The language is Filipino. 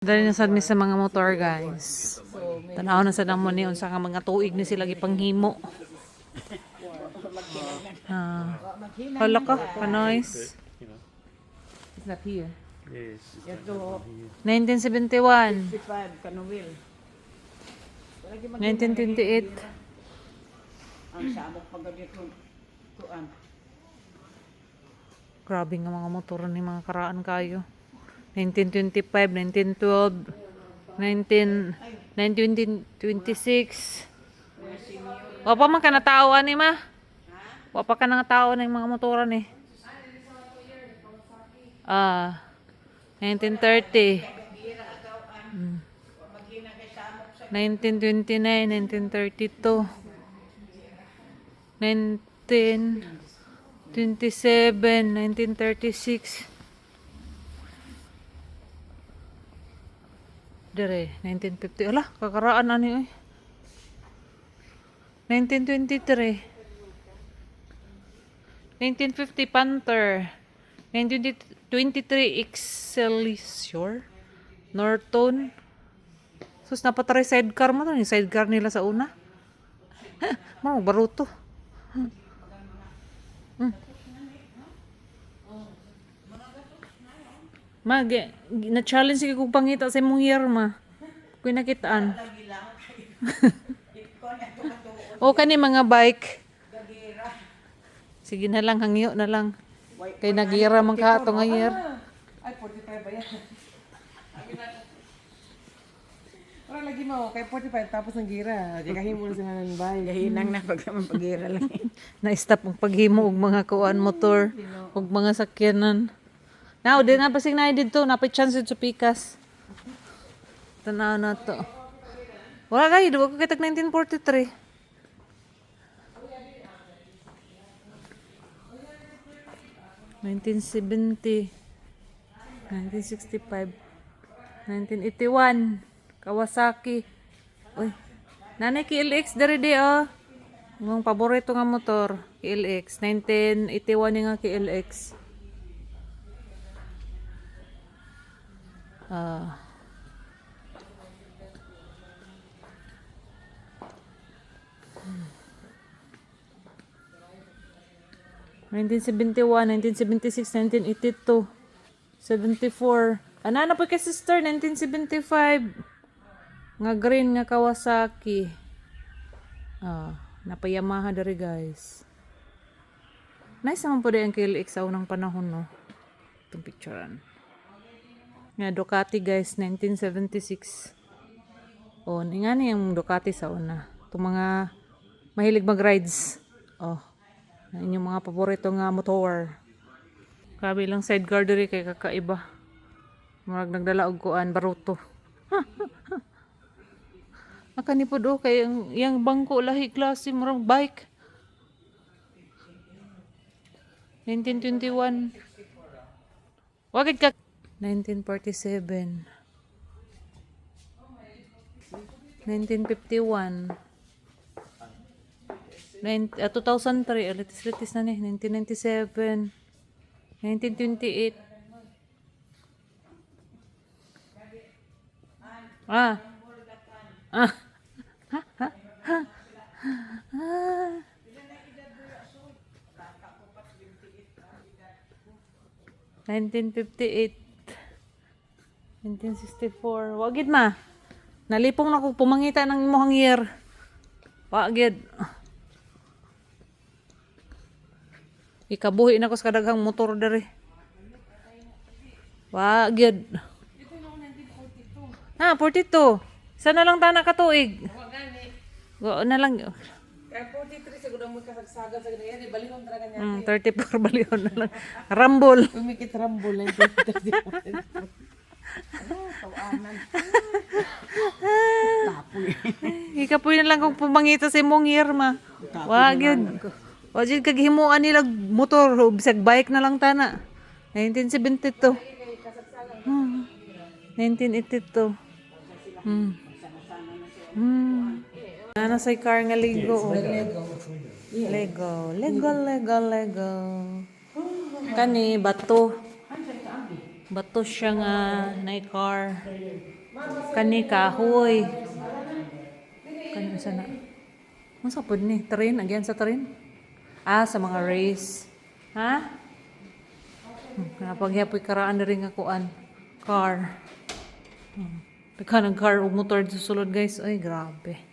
Dali na sad mi sa mga motor, guys. Tanaw na sa namo ni unsa nga mga tuig ni sila gipanghimo. Hala ka, pa-nice. It's not here. Yes. Ito, 1971, 55, Kanuwil. 1928. Ang sabok paggabi kuan. Grabe nga mga motor ni mga karaan kayo. 1925, 1912, 1926. Wapa man ka natao ani ma? Wapa ka nang tao ng mga motoran eh. 1930. 1929, 1932. 1927, 1936. Dire, 1950. Ala, kakaraan ani oy. 1923. 1950 Panther. 1923 Excelsior. Norton. Sus, napatry sidecar mo to. Yung sidecar nila sa una. Mau, baruto. Na-challenge sige kong pangita sa imong year, ma. Kung nakitaan. O, kani mga bike. Sige na lang, hangyo na lang. Kay nagira man ka ito nga year. Ay, 45 ba yan? Wala lagi mo, kay 45 tapos ang gira. Kahimo na sila ng bay. Gahinang na pag pagira lang. Na-stop ang paghimo og mga kuan motor og mga sakyanan. Now, di na pasig na dito, napay chance sa Pikas. Tanaw na to. Wala kayo, duwa ko kitag 1943. 1970, 1965, 1981, Kawasaki. Uy, nanay KLX dari di oh. Ang paborito nga motor, KLX. 1981 nga KLX. Ah. 1971, 1976, 1982, 74. Ana po kay sister, 1975. Nga green nga Kawasaki. Napayamaha dari guys. Nice naman po din ang KLX sa unang panahon, no? Itong picturean. Nga Ducati guys, 1976. Oh, nga yung Ducati sa una. Itong mga mahilig mag-rides. Oh. Na inyong mga paborito nga motor. Grabe lang sidecar diri kay kakaiba. Murag nagdala og kuan baruto. Akani pod o kay yang bangko lahi klase murag bike. 1921. Wagid ka 1947. 1951. 2003, litis na ni, 1997, 1928. Ah. 1958, 1964. Wagid ma. Nalipong na ko pumangita ng imong year. Wagid. Ikabuhi na ko sa kadaghang motor dere. Wagid. Ito noong 1942. 42. Sana lang ta nakatuig. Go na lang. Kaya 43 siguro mo kasagsaga sa ganyan. Balihon talaga niya. 34 balyon na lang. Rambol. Umikit rambol lang. 34. Tawanan. Tapoy. Ikapoy na lang kung pumangita sa imong year ma. Wagid. Wajid kaghimuan nila motor, bisag bike na lang tana. 1972. 1982. Nana say car nga Lego. Lego. Kani bato. Bato siya nga na car. Kani kahoy. Kani sana. Masa pod ni train again sa train? Ah, sa mga race. Ha? Napagyapoy karaan na rin nga kuan. Car. Nagka ng car o motor sa sulod guys. Ay, grabe.